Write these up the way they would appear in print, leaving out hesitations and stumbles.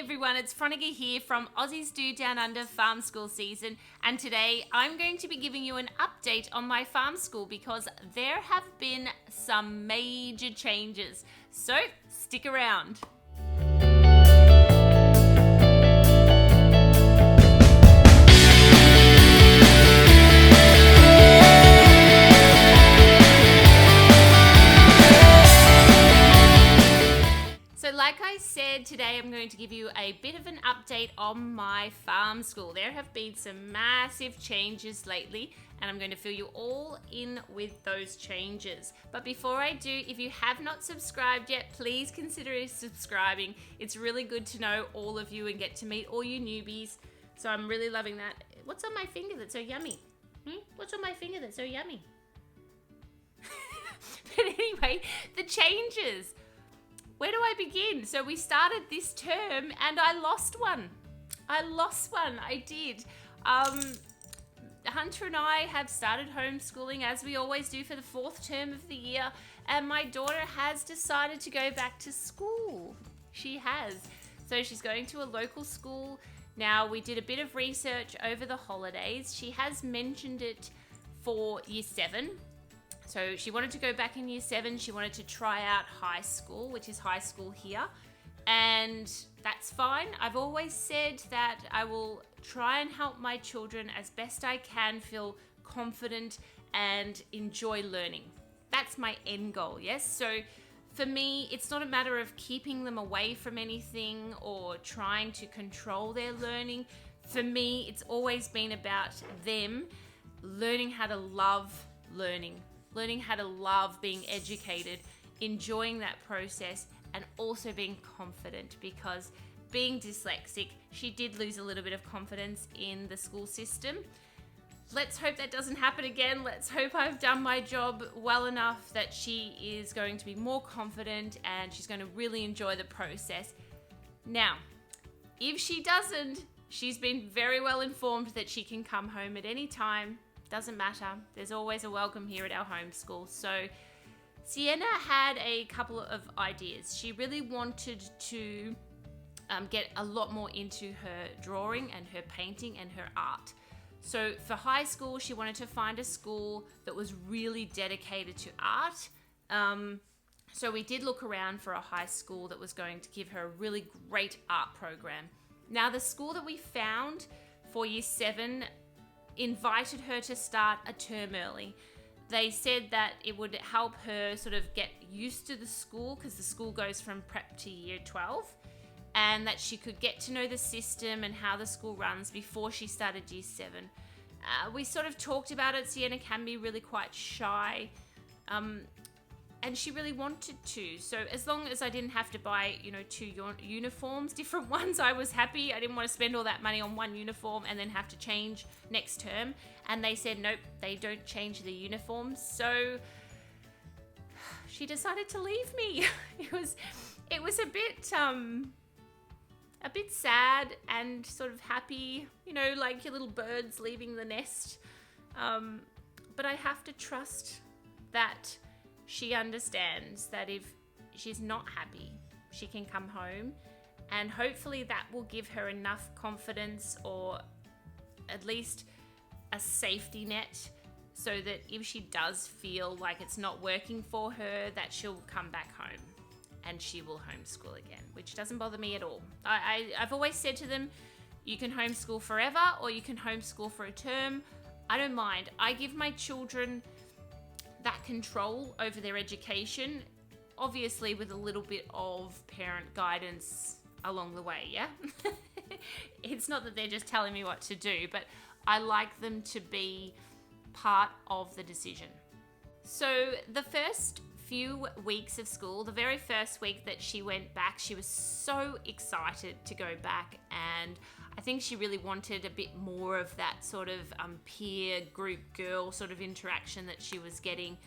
everyone, it's Froniga here from Aussies Do Down Under Farm School Season, and today I'm going to be giving you an update on my farm school because there have been some major changes, so stick around. Like I said, today I'm going to give you a bit of an update on my farm school. There have been some massive changes lately, and I'm going to fill you all in with those changes. But before I do, if you have not subscribed yet, please consider subscribing. It's really good to know all of you and get to meet all you newbies. So I'm really loving that. What's on my finger that's so yummy? What's on my finger that's so yummy? But anyway, the changes. Where do I begin? So we started this term and I lost one. I did. Hunter and I have started homeschooling as we always do for the fourth term of the year, and my daughter has decided to go back to school. She has. So she's going to a local school. Now, we did a bit of research over the holidays. She has mentioned it for year 7. So she wanted to go back in year 7. She wanted to try out high school, which is high school here. And that's fine. I've always said that I will try and help my children as best I can feel confident and enjoy learning. That's my end goal, yes? So for me, it's not a matter of keeping them away from anything or trying to control their learning. For me, it's always been about them learning how to love learning how to love being educated, enjoying that process, and also being confident, because being dyslexic, she did lose a little bit of confidence in the school system. Let's hope that doesn't happen again. Let's hope I've done my job well enough that she is going to be more confident and she's going to really enjoy the process. Now, if she doesn't, she's been very well informed that she can come home at any time. Doesn't matter. There's always a welcome here at our homeschool. So Sienna had a couple of ideas. She really wanted to get a lot more into her drawing and her painting and her art. So for high school, she wanted to find a school that was really dedicated to art. So we did look around for a high school that was going to give her a really great art program. Now, the school that we found for year 7 invited her to start a term early. They said that it would help her sort of get used to the school, because the school goes from prep to year 12, and that she could get to know the system and how the school runs before she started year 7. We sort of talked about it. Sienna can be really quite shy, and she really wanted to. So as long as I didn't have to buy, 2 uniforms, different ones, I was happy. I didn't want to spend all that money on one uniform and then have to change next term. And they said, nope, they don't change the uniforms. So she decided to leave me. It was a bit sad and sort of happy, like your little birds leaving the nest. But I have to trust that she understands that if she's not happy, she can come home, and hopefully that will give her enough confidence, or at least a safety net, so that if she does feel like it's not working for her, that she'll come back home and she will homeschool again, which doesn't bother me at all. I've always said to them, you can homeschool forever or you can homeschool for a term. I don't mind. I give my children that control over their education, obviously with a little bit of parent guidance along the way, yeah? It's not that they're just telling me what to do, but I like them to be part of the decision. So the first few weeks of school, the very first week that she went back, she was so excited to go back, and I think she really wanted a bit more of that sort of peer group girl sort of interaction that she was getting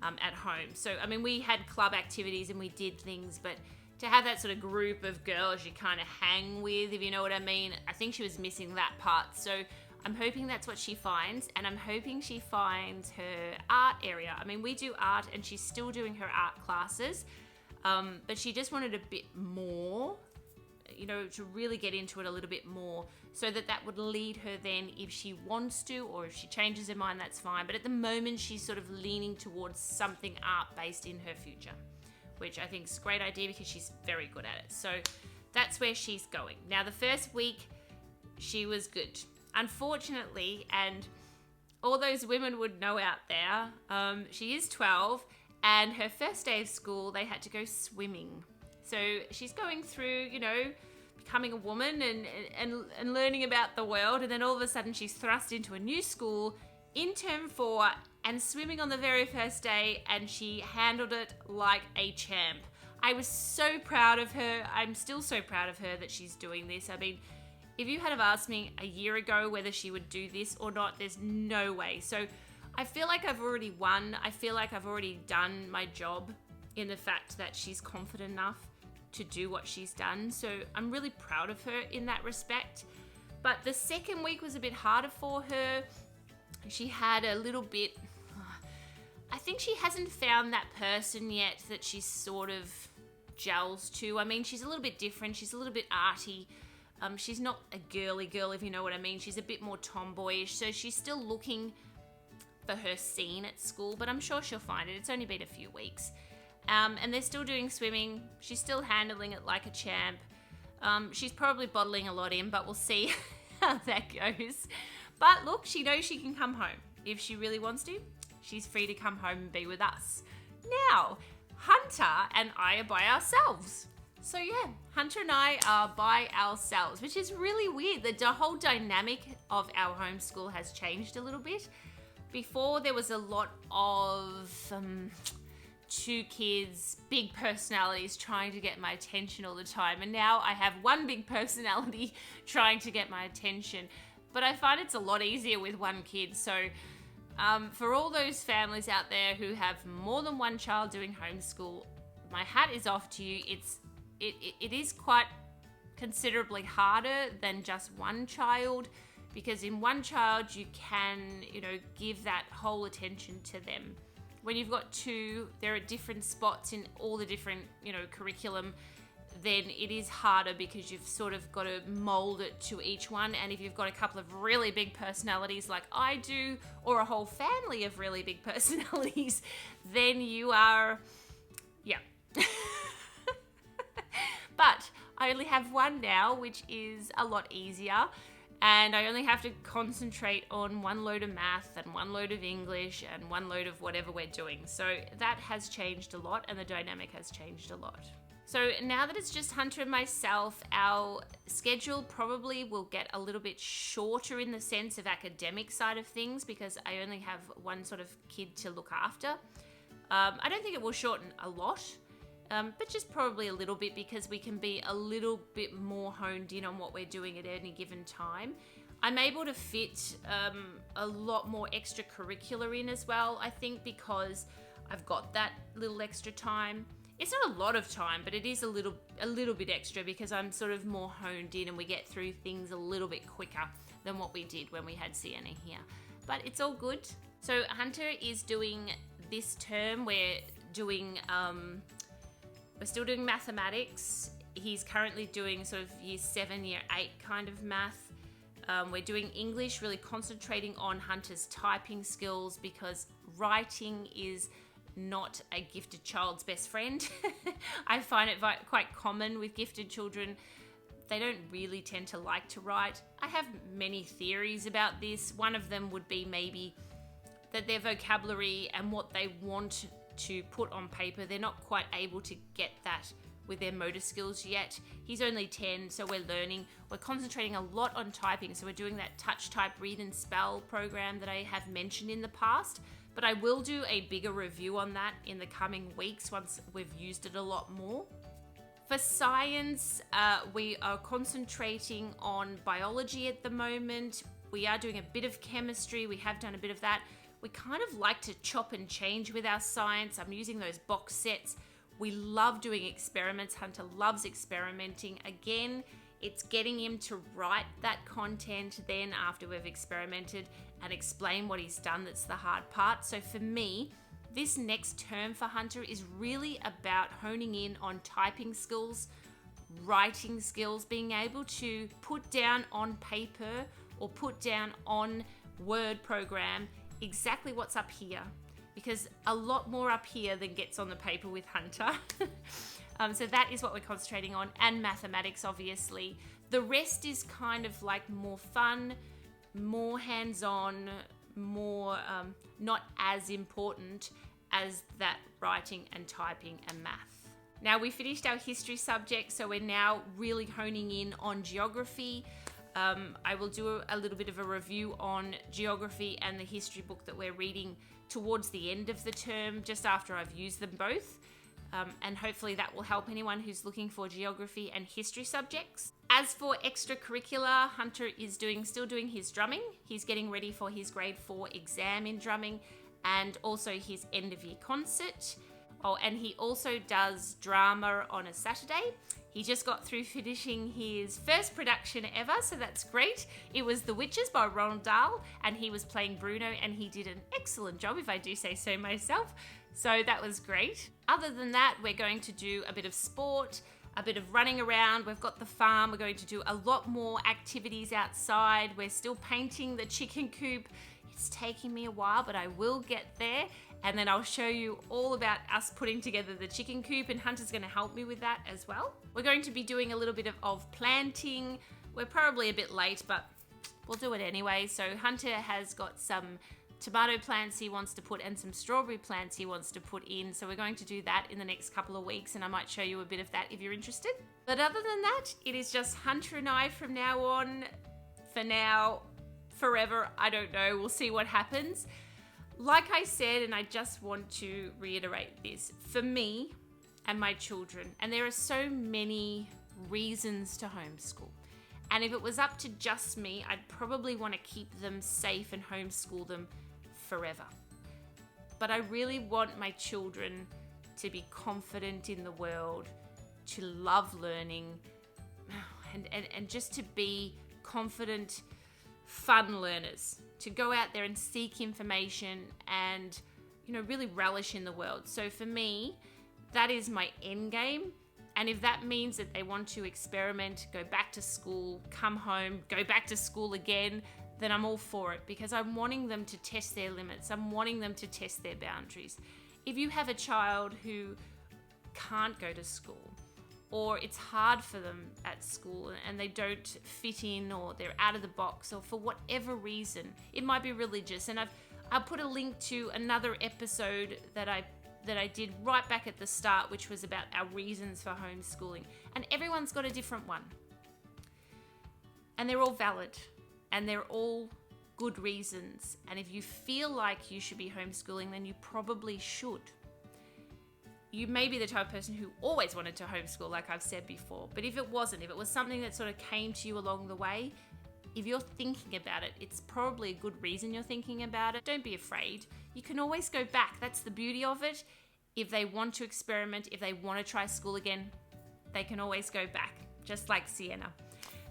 at home. So, we had club activities and we did things, but to have that sort of group of girls you kind of hang with, if you know what I mean, I think she was missing that part. So I'm hoping that's what she finds, and I'm hoping she finds her art area. We do art and she's still doing her art classes, but she just wanted a bit more to really get into it a little bit more, so that would lead her then, if she wants to, or if she changes her mind, that's fine. But at the moment, she's sort of leaning towards something art-based in her future, which I think is a great idea because she's very good at it. So that's where she's going. Now, the first week, she was good. Unfortunately, and all those women would know out there, she is 12, and her first day of school, they had to go swimming. So she's going through, becoming a woman and learning about the world, and then all of a sudden she's thrust into a new school in term 4 and swimming on the very first day, and she handled it like a champ. I was so proud of her. I'm still so proud of her that she's doing this. I mean, if you had have asked me a year ago whether she would do this or not, there's no way. So I feel like I've already won. I feel like I've already done my job in the fact that she's confident enough to do what she's done. So I'm really proud of her in that respect. But the second week was a bit harder for her. She had a little bit, I think she hasn't found that person yet that she sort of gels to. I mean, she's a little bit different. She's a little bit arty. She's not a girly girl, if you know what I mean. She's a bit more tomboyish. So she's still looking for her scene at school, but I'm sure she'll find it. It's only been a few weeks. And they're still doing swimming. She's still handling it like a champ. She's probably bottling a lot in, but we'll see how that goes. But look, she knows she can come home. If she really wants to, she's free to come home and be with us. Now, Hunter and I are by ourselves. So yeah, Hunter and I are by ourselves, which is really weird. The whole dynamic of our homeschool has changed a little bit. Before, there was a lot of two kids, big personalities trying to get my attention all the time. And now I have one big personality trying to get my attention. But I find it's a lot easier with one kid. So for all those families out there who have more than one child doing homeschool, my hat is off to you. It is quite considerably harder than just one child, because in one child you can, give that whole attention to them. When you've got two, there are different spots in all the different, curriculum, then it is harder because you've sort of got to mold it to each one. And if you've got a couple of really big personalities like I do, or a whole family of really big personalities, then you are, yeah. But I only have one now, which is a lot easier. And I only have to concentrate on one load of math and one load of English and one load of whatever we're doing. So that has changed a lot, and the dynamic has changed a lot. So now that it's just Hunter and myself, our schedule probably will get a little bit shorter in the sense of academic side of things, because I only have one sort of kid to look after. I don't think it will shorten a lot. But just probably a little bit, because we can be a little bit more honed in on what we're doing at any given time. I'm able to fit a lot more extracurricular in as well, I think, because I've got that little extra time. It's not a lot of time, but it is a little bit extra, because I'm sort of more honed in and we get through things a little bit quicker than what we did when we had Sienna here. But it's all good. So Hunter is doing this term, we're still doing mathematics. He's currently doing sort of year 7, year 8 kind of math. We're doing English, really concentrating on Hunter's typing skills, because writing is not a gifted child's best friend. I find it quite common with gifted children. They don't really tend to like to write. I have many theories about this. One of them would be maybe that their vocabulary and what they want to put on paper, they're not quite able to get that with their motor skills yet. He's only 10, so we're learning. We're concentrating a lot on typing, so we're doing that touch type read and spell program that I have mentioned in the past, but I will do a bigger review on that in the coming weeks once we've used it a lot more. For science, we are concentrating on biology at the moment. We are doing a bit of chemistry. We have done a bit of that. We kind of like to chop and change with our science. I'm using those box sets. We love doing experiments. Hunter loves experimenting. Again, it's getting him to write that content then after we've experimented and explain what he's done that's the hard part. So for me, this next term for Hunter is really about honing in on typing skills, writing skills, being able to put down on paper or put down on Word program exactly what's up here, because a lot more up here than gets on the paper with Hunter. So that is what we're concentrating on, and mathematics, obviously. The rest is kind of like more fun, more hands-on, more not as important as that writing and typing and math. Now, we finished our history subject, so we're now really honing in on geography. I will do a little bit of a review on geography and the history book that we're reading towards the end of the term, just after I've used them both. And hopefully that will help anyone who's looking for geography and history subjects. As for extracurricular, Hunter is still doing his drumming. He's getting ready for his grade 4 exam in drumming and also his end of year concert. Oh, and he also does drama on a Saturday. He just got through finishing his first production ever, so that's great. It was The Witches by Roald Dahl, and he was playing Bruno, and he did an excellent job, if I do say so myself. So that was great. Other than that, we're going to do a bit of sport, a bit of running around. We've got the farm. We're going to do a lot more activities outside. We're still painting the chicken coop. It's taking me a while, but I will get there. And then I'll show you all about us putting together the chicken coop, and Hunter's going to help me with that as well. We're going to be doing a little bit of planting. We're probably a bit late, but we'll do it anyway. So Hunter has got some tomato plants he wants to put and some strawberry plants he wants to put in. So we're going to do that in the next couple of weeks, and I might show you a bit of that if you're interested. But other than that, it is just Hunter and I from now on. For now, forever, I don't know. We'll see what happens. Like I said, and I just want to reiterate this, for me and my children, and there are so many reasons to homeschool. And if it was up to just me, I'd probably want to keep them safe and homeschool them forever. But I really want my children to be confident in the world, to love learning, and just to be confident, fun learners, to go out there and seek information and, really relish in the world. So for me, that is my end game. And if that means that they want to experiment, go back to school, come home, go back to school again, then I'm all for it, because I'm wanting them to test their limits. I'm wanting them to test their boundaries. If you have a child who can't go to school, or it's hard for them at school and they don't fit in, or they're out of the box, or for whatever reason, it might be religious. And I'll put a link to another episode that I did right back at the start, which was about our reasons for homeschooling. And everyone's got a different one. And they're all valid. And they're all good reasons. And if you feel like you should be homeschooling, then you probably should. You may be the type of person who always wanted to homeschool, like I've said before. But if it wasn't, if it was something that sort of came to you along the way, if you're thinking about it, it's probably a good reason you're thinking about it. Don't be afraid. You can always go back. That's the beauty of it. If they want to experiment, if they want to try school again, they can always go back, just like Sienna.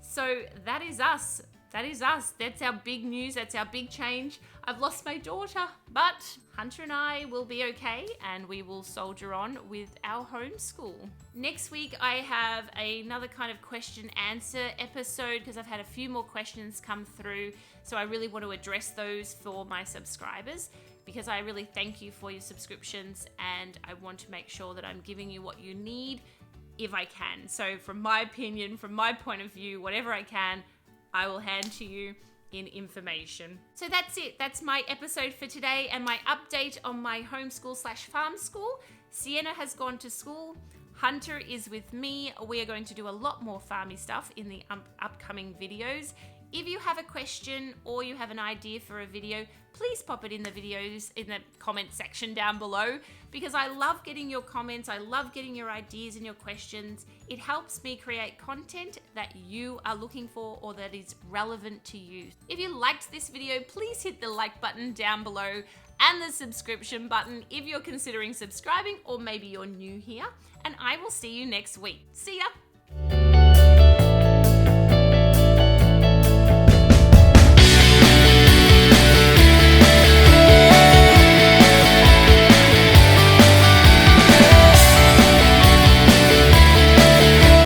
So that is us. That is us. That's our big news. That's our big change. I've lost my daughter, but Hunter and I will be okay, and we will soldier on with our homeschool. Next week, I have another kind of question-answer episode, because I've had a few more questions come through. So I really want to address those for my subscribers, because I really thank you for your subscriptions, and I want to make sure that I'm giving you what you need if I can. So from my opinion, from my point of view, whatever I can, I will hand to you in information. So that's it. That's my episode for today and my update on my homeschool/farm school. Sienna has gone to school. Hunter is with me. We are going to do a lot more farmy stuff in the upcoming videos. If you have a question or you have an idea for a video, please pop it in the videos in the comment section down below, because I love getting your comments. I love getting your ideas and your questions. It helps me create content that you are looking for or that is relevant to you. If you liked this video, please hit the like button down below and the subscription button if you're considering subscribing, or maybe you're new here, and I will see you next week. See ya!